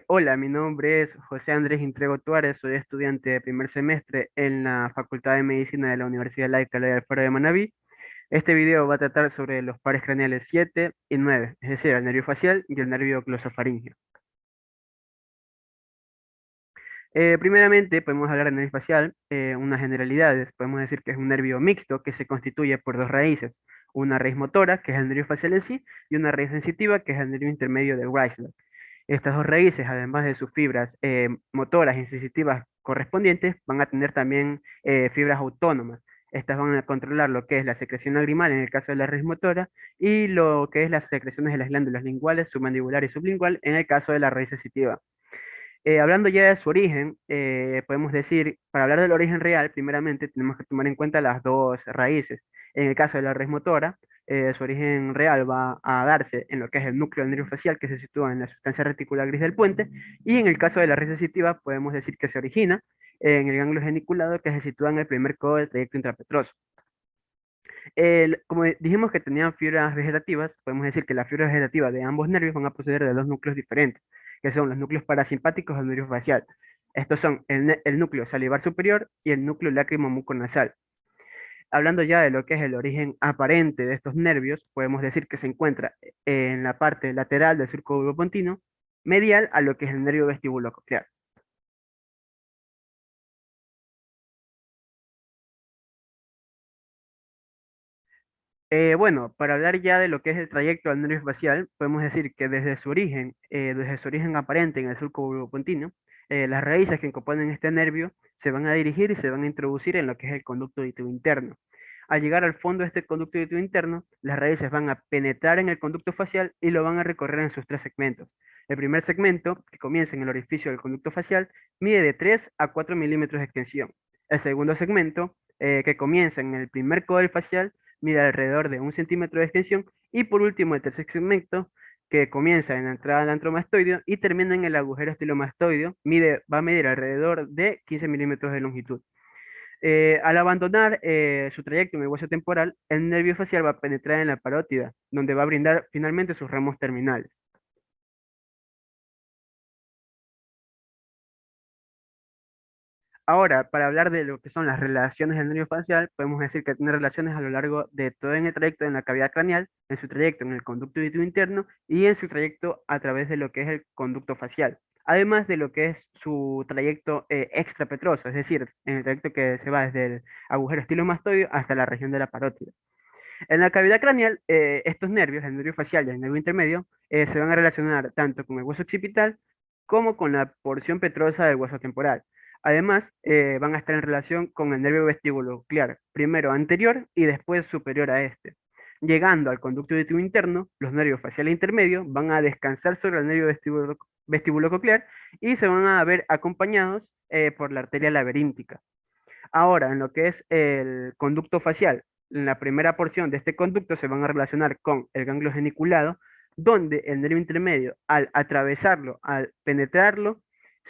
Hola, mi nombre es José Andrés Intrego Tuárez, soy estudiante de primer semestre en la Facultad de Medicina de la Universidad Laica Loyola del Faro de Manabí. Este video va a tratar sobre los pares craneales 7 y 9, es decir, el nervio facial y el nervio glosofaríngeo. Primeramente, podemos hablar del nervio facial, unas generalidades. Podemos decir que es un nervio mixto que se constituye por dos raíces, una raíz motora, que es el nervio facial en sí, y una raíz sensitiva, que es el nervio intermedio de Weisler. Estas dos raíces, además de sus fibras motoras y sensitivas correspondientes, van a tener también fibras autónomas. Estas van a controlar lo que es la secreción lagrimal en el caso de la raíz motora y lo que es las secreciones de las glándulas linguales, submandibular y sublingual en el caso de la raíz sensitiva. Hablando ya de su origen, podemos decir, para hablar del origen real, primeramente tenemos que tomar en cuenta las dos raíces. En el caso de la raíz motora, su origen real va a darse en lo que es el núcleo del nervio facial, que se sitúa en la sustancia reticular gris del puente, y en el caso de la raíz sensitiva, podemos decir que se origina en el ganglio geniculado, que se sitúa en el primer codo del trayecto intrapetroso. Como dijimos que tenían fibras vegetativas, podemos decir que las fibras vegetativas de ambos nervios van a proceder de dos núcleos diferentes, que son los núcleos parasimpáticos del nervio facial. Estos son el núcleo salivar superior y el núcleo lácrimo muconasal. Hablando ya de lo que es el origen aparente de estos nervios, podemos decir que se encuentra en la parte lateral del surco uropontino, medial a lo que es el nervio vestibulococlear. Bueno, para hablar ya de lo que es el trayecto del nervio facial, podemos decir que desde su origen aparente en el surco uropontino, las raíces que componen este nervio se van a dirigir y se van a introducir en lo que es el conducto auditivo interno. Al llegar al fondo de este conducto auditivo interno, las raíces van a penetrar en el conducto facial y lo van a recorrer en sus tres segmentos. El primer segmento, que comienza en el orificio del conducto facial, mide de 3 a 4 milímetros de extensión. El segundo segmento, que comienza en el primer codo del facial, mide alrededor de 1 centímetro de extensión. Y por último, el tercer segmento, que comienza en la entrada del antromastoideo y termina en el agujero estilomastoideo, va a medir alrededor de 15 milímetros de longitud. Al abandonar su trayecto en el hueso temporal, el nervio facial va a penetrar en la parótida, donde va a brindar finalmente sus ramos terminales. Ahora, para hablar de lo que son las relaciones del nervio facial, podemos decir que tiene relaciones a lo largo de todo en el trayecto en la cavidad craneal, en su trayecto en el conducto auditivo interno y en su trayecto a través de lo que es el conducto facial. Además de lo que es su trayecto extrapetroso, es decir, en el trayecto que se va desde el agujero estilomastoideo hasta la región de la parótida. En la cavidad craneal, estos nervios, el nervio facial y el nervio intermedio, se van a relacionar tanto con el hueso occipital como con la porción petrosa del hueso temporal. Además, van a estar en relación con el nervio vestibulonuclear, primero anterior y después superior a este. Llegando al conducto auditivo interno, los nervios facial e intermedio van a descansar sobre el nervio vestibulococlear y se van a ver acompañados por la arteria laberíntica. Ahora, en lo que es el conducto facial, en la primera porción de este conducto se van a relacionar con el ganglio geniculado, donde el nervio intermedio, al atravesarlo, al penetrarlo,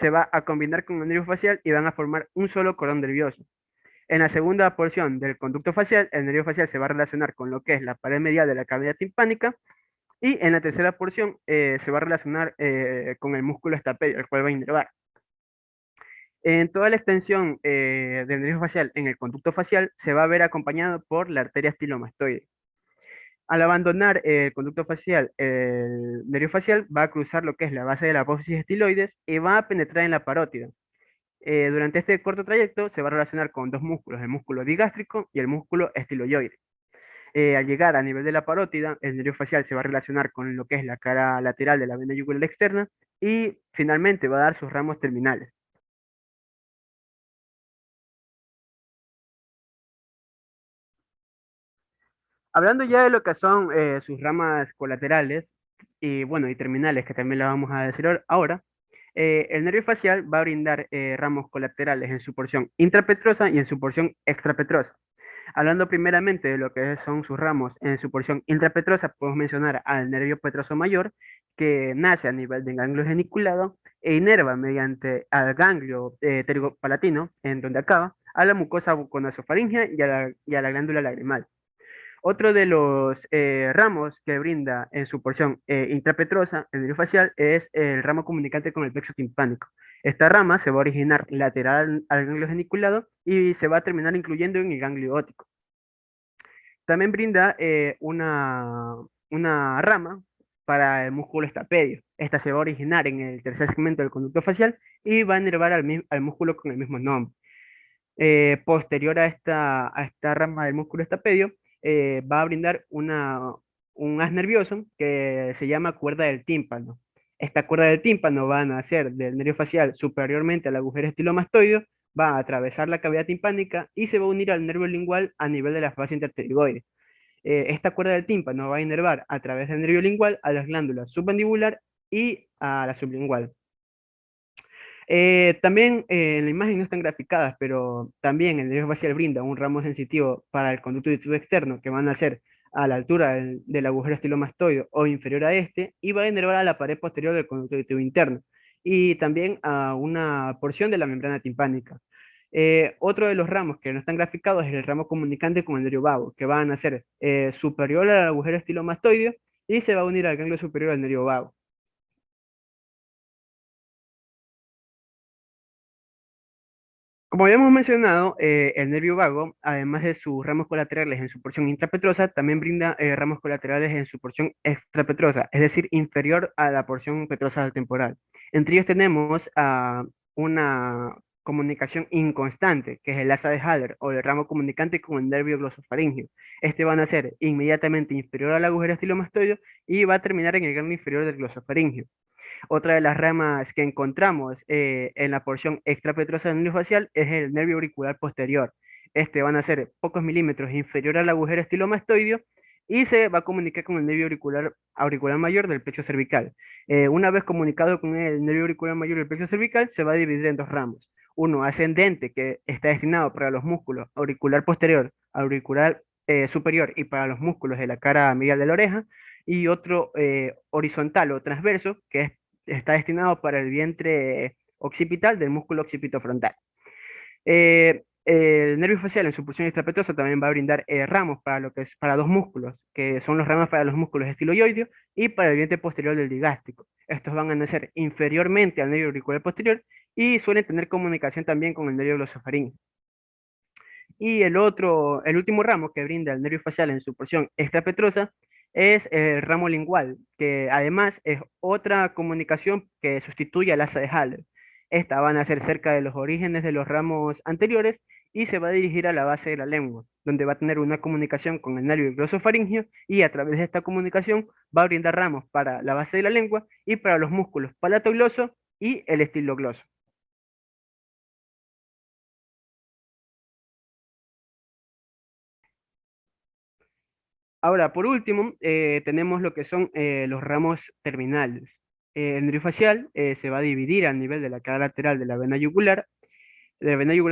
se va a combinar con el nervio facial y van a formar un solo cordón nervioso. En la segunda porción del conducto facial, el nervio facial se va a relacionar con lo que es la pared medial de la cavidad timpánica y en la tercera porción se va a relacionar con el músculo estapedio, el cual va a inervar. En toda la extensión del nervio facial en el conducto facial se va a ver acompañado por la arteria estilomastoide. Al abandonar el conducto facial, el nervio facial va a cruzar lo que es la base de la apófisis estiloides y va a penetrar en la parótida. Durante este corto trayecto se va a relacionar con dos músculos, el músculo digástrico y el músculo estiloide. Al llegar a nivel de la parótida, el nervio facial se va a relacionar con lo que es la cara lateral de la vena yugular externa y finalmente va a dar sus ramos terminales. Hablando ya de lo que son sus ramas colaterales y bueno, y terminales, que también la vamos a decir ahora, el nervio facial va a brindar ramos colaterales en su porción intrapetrosa y en su porción extrapetrosa. Hablando primeramente de lo que son sus ramos en su porción intrapetrosa, podemos mencionar al nervio petroso mayor, que nace a nivel del ganglio geniculado e inerva mediante al ganglio pterigopalatino, en donde acaba, a la mucosa buconasofaringea y a la glándula lagrimal. Otro de los ramos que brinda en su porción intrapetrosa, el nervio facial, es el ramo comunicante con el plexo timpánico. Esta rama se va a originar lateral al ganglio geniculado y se va a terminar incluyendo en el ganglio óptico. También brinda una rama para el músculo estapedio. Esta se va a originar en el tercer segmento del conducto facial y va a inervar al músculo con el mismo nombre. Posterior a esta rama del músculo estapedio, va a brindar un haz nervioso que se llama cuerda del tímpano. Esta cuerda del tímpano va a nacer del nervio facial superiormente al agujero estilomastoideo, va a atravesar la cavidad timpánica y se va a unir al nervio lingual a nivel de la fascia interpterygoide. Esta cuerda del tímpano va a inervar a través del nervio lingual a las glándulas submandibular y a la sublingual. También en la imagen no están graficadas, pero también el nervio facial brinda un ramo sensitivo para el conducto auditivo externo que van a ser a la altura del agujero estilomastoideo o inferior a este y va a inervar a la pared posterior del conducto auditivo interno y también a una porción de la membrana timpánica. Otro de los ramos que no están graficados es el ramo comunicante con el nervio vago, que van a ser superior al agujero estilomastoideo y se va a unir al ganglio superior del nervio vago. Como habíamos mencionado, el nervio vago, además de sus ramos colaterales en su porción intrapetrosa, también brinda ramos colaterales en su porción extrapetrosa, es decir, inferior a la porción petrosa del temporal. Entre ellos tenemos una comunicación inconstante, que es el asa de Haller, o el ramo comunicante con el nervio glosofaringeo. Este va a ser inmediatamente inferior al agujero estilomastoideo y va a terminar en el ganglio inferior del glosofaringeo. Otra de las ramas que encontramos en la porción extrapetrosa del nervio facial es el nervio auricular posterior. Este van a ser pocos milímetros inferior al agujero estilomastoideo y se va a comunicar con el nervio auricular mayor del pecho cervical. Una vez comunicado con el nervio auricular mayor del pecho cervical, se va a dividir en dos ramos. Uno ascendente, que está destinado para los músculos auricular posterior, auricular superior y para los músculos de la cara medial de la oreja, y otro horizontal o transverso, que está destinado para el vientre occipital del músculo occipitofrontal. El nervio facial en su porción extrapetrosa también va a brindar ramos para lo que es para dos músculos, que son los ramos para los músculos estiloioideo y para el vientre posterior del digástrico. Estos van a nacer inferiormente al nervio auricular posterior y suelen tener comunicación también con el nervio glosofaríngeo. Y el último ramo que brinda el nervio facial en su porción extrapetrosa es el ramo lingual, que además es otra comunicación que sustituye al asa de Haller. Esta van a ser cerca de los orígenes de los ramos anteriores y se va a dirigir a la base de la lengua, donde va a tener una comunicación con el nervio glosofaríngeo y a través de esta comunicación va a brindar ramos para la base de la lengua y para los músculos palatogloso y el estilogloso. Ahora, por último, tenemos lo que son los ramos terminales. El nervio facial se va a dividir a nivel de la cara lateral de la vena yugular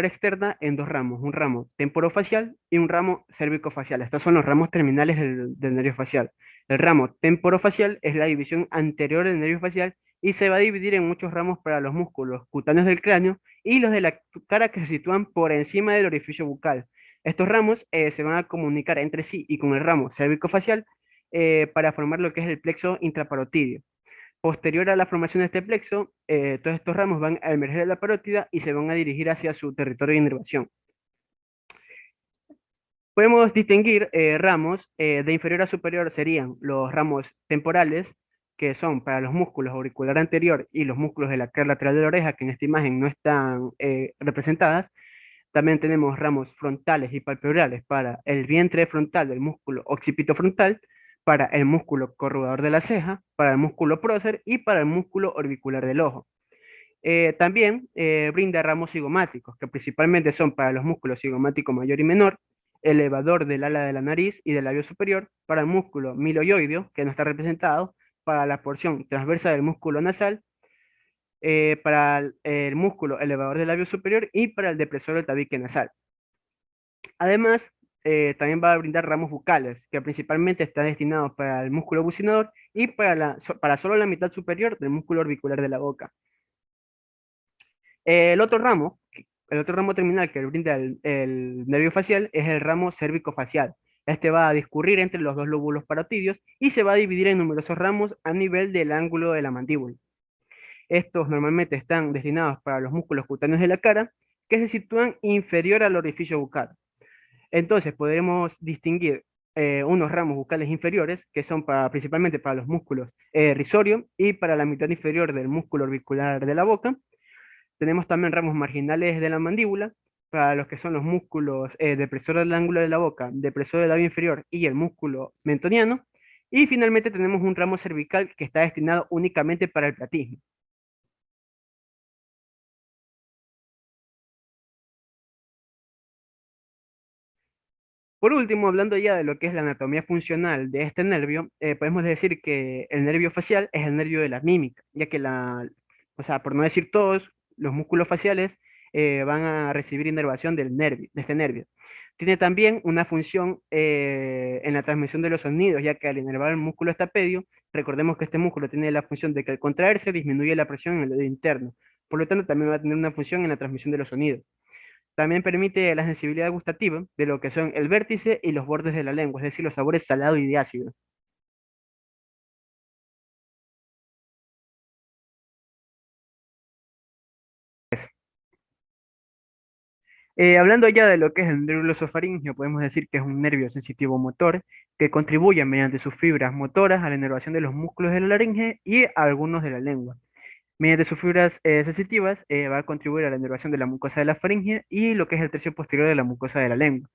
externa, en dos ramos, un ramo temporofacial y un ramo cérvico-facial. Estos son los ramos terminales del nervio facial. El ramo temporofacial es la división anterior del nervio facial y se va a dividir en muchos ramos para los músculos cutáneos del cráneo y los de la cara que se sitúan por encima del orificio bucal. Estos ramos se van a comunicar entre sí y con el ramo cérvico-facial para formar lo que es el plexo intraparotídeo. Posterior a la formación de este plexo, todos estos ramos van a emerger de la parótida y se van a dirigir hacia su territorio de inervación. Podemos distinguir ramos de inferior a superior serían los ramos temporales, que son para los músculos auricular anterior y los músculos de la cara lateral de la oreja, que en esta imagen no están representadas. También tenemos ramos frontales y palpebrales para el vientre frontal del músculo occipitofrontal, para el músculo corrugador de la ceja, para el músculo prócer y para el músculo orbicular del ojo. También brinda ramos cigomáticos, que principalmente son para los músculos cigomático mayor y menor, elevador del ala de la nariz y del labio superior, para el músculo miloioideo, que no está representado, para la porción transversa del músculo nasal, para el músculo elevador del labio superior y para el depresor del tabique nasal. Además, también va a brindar ramos bucales, que principalmente está destinado para el músculo bucinador y para solo la mitad superior del músculo orbicular de la boca. El otro ramo, el otro ramo terminal que brinda el nervio facial es el ramo cérvico-facial. Este va a discurrir entre los dos lóbulos parotidios y se va a dividir en numerosos ramos a nivel del ángulo de la mandíbula. Estos normalmente están destinados para los músculos cutáneos de la cara, que se sitúan inferior al orificio bucal. Entonces podremos distinguir unos ramos bucales inferiores, que son principalmente para los músculos risorio y para la mitad inferior del músculo orbicular de la boca. Tenemos también ramos marginales de la mandíbula, para los que son los músculos depresor del ángulo de la boca, depresor del labio inferior y el músculo mentoniano. Y finalmente tenemos un ramo cervical que está destinado únicamente para el platismo. Por último, hablando ya de lo que es la anatomía funcional de este nervio, podemos decir que el nervio facial es el nervio de la mímica, ya que o sea, por no decir todos, los músculos faciales van a recibir inervación del nervio, de este nervio. Tiene también una función en la transmisión de los sonidos, ya que al inervar el músculo estapedio, recordemos que este músculo tiene la función de que al contraerse disminuye la presión en el oído interno. Por lo tanto, también va a tener una función en la transmisión de los sonidos. También permite la sensibilidad gustativa de lo que son el vértice y los bordes de la lengua, es decir, los sabores salado y de ácido. Hablando ya de lo que es el nervio glosofaringeo, podemos decir que es un nervio sensitivo motor que contribuye mediante sus fibras motoras a la inervación de los músculos de la laringe y a algunos de la lengua. Mediante sus fibras sensitivas va a contribuir a la inervación de la mucosa de la faringe y lo que es el tercio posterior de la mucosa de la lengua.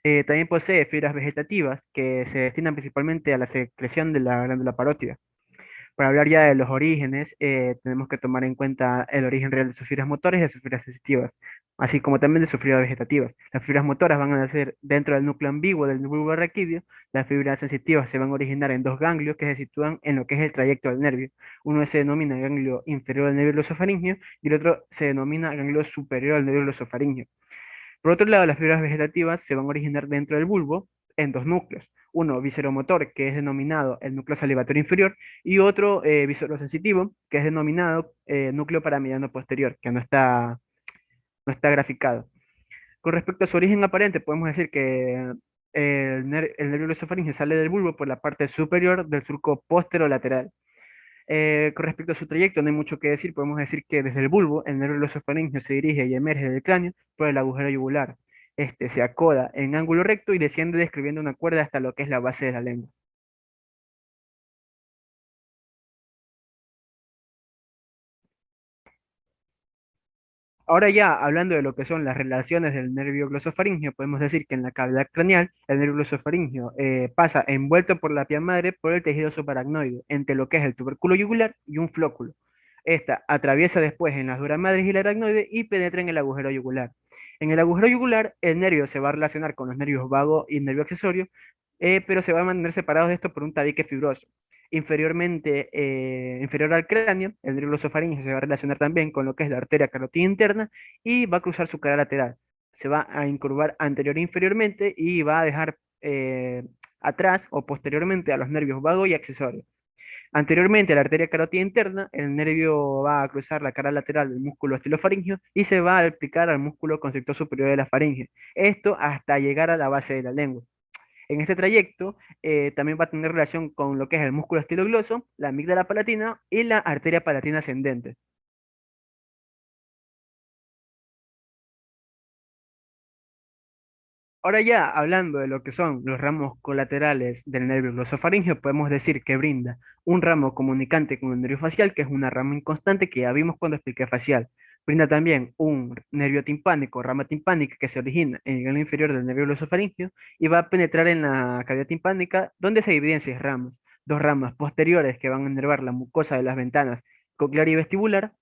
También posee fibras vegetativas que se destinan principalmente a la secreción de la glándula parótida. Para hablar ya de los orígenes, tenemos que tomar en cuenta el origen real de sus fibras motoras y de sus fibras sensitivas, así como también de sus fibras vegetativas. Las fibras motoras van a nacer dentro del núcleo ambiguo del bulbo raquídeo. Las fibras sensitivas se van a originar en dos ganglios que se sitúan en lo que es el trayecto del nervio. Uno se denomina ganglio inferior del nervio glosofaringeo y el otro se denomina ganglio superior al nervio glosofaringeo. Por otro lado, las fibras vegetativas se van a originar dentro del bulbo en dos núcleos. Uno visceromotor, que es denominado el núcleo salivatorio inferior, y otro viserosensitivo, que es denominado núcleo paramediano posterior, que no está graficado. Con respecto a su origen aparente, podemos decir que el nervio glosofaringeo sale del bulbo por la parte superior del surco posterolateral. Con respecto a su trayecto, no hay mucho que decir. Podemos decir que desde el bulbo, el nervio glosofaringeo se dirige y emerge del cráneo por el agujero yugular. Este se acoda en ángulo recto y desciende describiendo una cuerda hasta lo que es la base de la lengua. Ahora ya, hablando de lo que son las relaciones del nervio glosofaringeo, podemos decir que en la cavidad craneal, el nervio glosofaringeo pasa envuelto por la piel madre por el tejido subaracnoide, entre lo que es el tubérculo yugular y un flóculo. Esta atraviesa después en las duras madres y el aracnoide y penetra en el agujero yugular. En el agujero yugular, el nervio se va a relacionar con los nervios vago y nervio accesorio, pero se va a mantener separados de esto por un tabique fibroso. Inferior al cráneo, el nervio glosofaringeo se va a relacionar también con lo que es la arteria carotídea interna y va a cruzar su cara lateral. Se va a incurvar anterior e inferiormente y va a dejar atrás o posteriormente a los nervios vago y accesorio. Anteriormente a la arteria carotídea interna, el nervio va a cruzar la cara lateral del músculo estilofaringeo y se va a aplicar al músculo constrictor superior de la faringe. Esto hasta llegar a la base de la lengua. En este trayecto también va a tener relación con lo que es el músculo estilogloso, la amígdala palatina y la arteria palatina ascendente. Ahora ya hablando de lo que son los ramos colaterales del nervio glosofaringeo, podemos decir que brinda un ramo comunicante con el nervio facial, que es una rama inconstante que ya vimos cuando expliqué facial. Brinda también un nervio timpánico, rama timpánica que se origina en el ganglio inferior del nervio glosofaringeo y va a penetrar en la cavidad timpánica, donde se divide en seis ramas. Dos ramas posteriores que van a inervar la mucosa de las ventanas coclear y vestibular,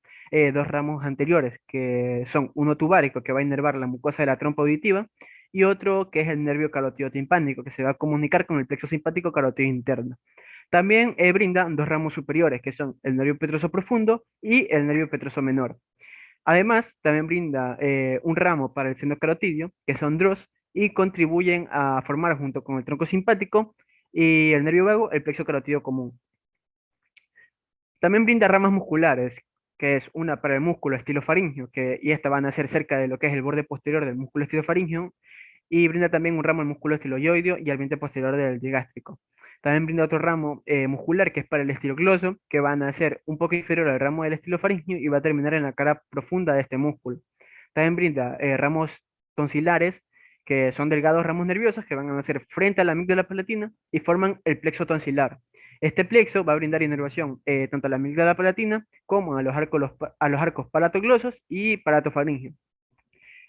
dos ramos anteriores que son uno tubárico que va a inervar la mucosa de la trompa auditiva y otro que es el nervio carotido timpánico, que se va a comunicar con el plexo simpático carotido interno. También brinda dos ramos superiores, que son el nervio petroso profundo y el nervio petroso menor. Además, también brinda un ramo para el seno carotidio, que son DROS, y contribuyen a formar junto con el tronco simpático y el nervio vago el plexo carotidio común. También brinda ramas musculares, que es una para el músculo estilofaringeo, y esta van a ser cerca de lo que es el borde posterior del músculo estilofaringeo, y brinda también un ramo al músculo estiloioideo y al vientre posterior del digástrico. También brinda otro ramo muscular que es para el estilogloso, que van a ser un poco inferior al ramo del estilofaringeo y va a terminar en la cara profunda de este músculo. También brinda ramos tonsilares, que son delgados ramos nerviosos que van a nacer frente a la amígdala palatina y forman el plexo tonsilar. Este plexo va a brindar inervación tanto a la amígdala palatina como a a los arcos palatoglosos y palatofaringeo.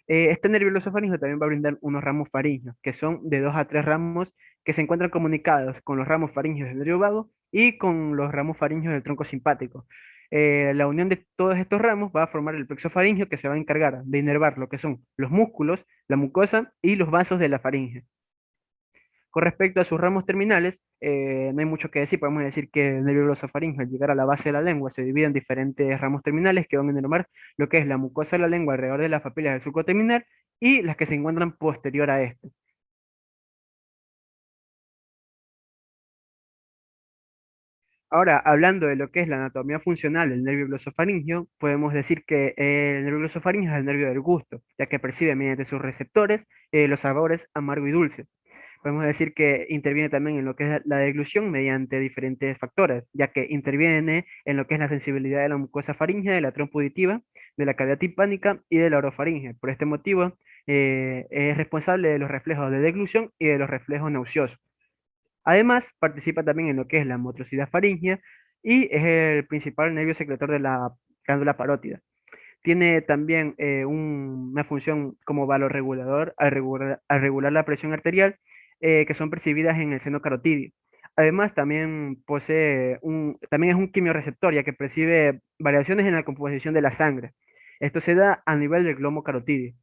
Este nervio glosofaringeo también va a brindar unos ramos faringeos, que son de 2 a 3 ramos que se encuentran comunicados con los ramos faringeos del nervio vago y con los ramos faringeos del tronco simpático. La unión de todos estos ramos va a formar el plexo faríngeo que se va a encargar de inervar lo que son los músculos, la mucosa y los vasos de la faringe. Con respecto a sus ramos terminales, no hay mucho que decir. Podemos decir que el nervio glosofaringeo, al llegar a la base de la lengua, se divide en diferentes ramos terminales que van a inervar lo que es la mucosa de la lengua alrededor de las papilas del surco terminal y las que se encuentran posterior a esto. Ahora, hablando de lo que es la anatomía funcional del nervio glosofaringeo, podemos decir que el nervio glosofaringeo es el nervio del gusto, ya que percibe mediante sus receptores los sabores amargo y dulce. Podemos decir que interviene también en lo que es la deglución mediante diferentes factores, ya que interviene en lo que es la sensibilidad de la mucosa faríngea, de la trompa auditiva, de la cavidad timpánica y de la orofaringe. Por este motivo, es responsable de los reflejos de deglución y de los reflejos nauseosos. Además, participa también en lo que es la motricidad faríngea y es el principal nervio secretor de la glándula parótida. Tiene también una función como valorregulador al regular la presión arterial, que son percibidas en el seno carotidio. Además, también es un quimiorreceptor, ya que percibe variaciones en la composición de la sangre. Esto se da a nivel del glomo carotidio.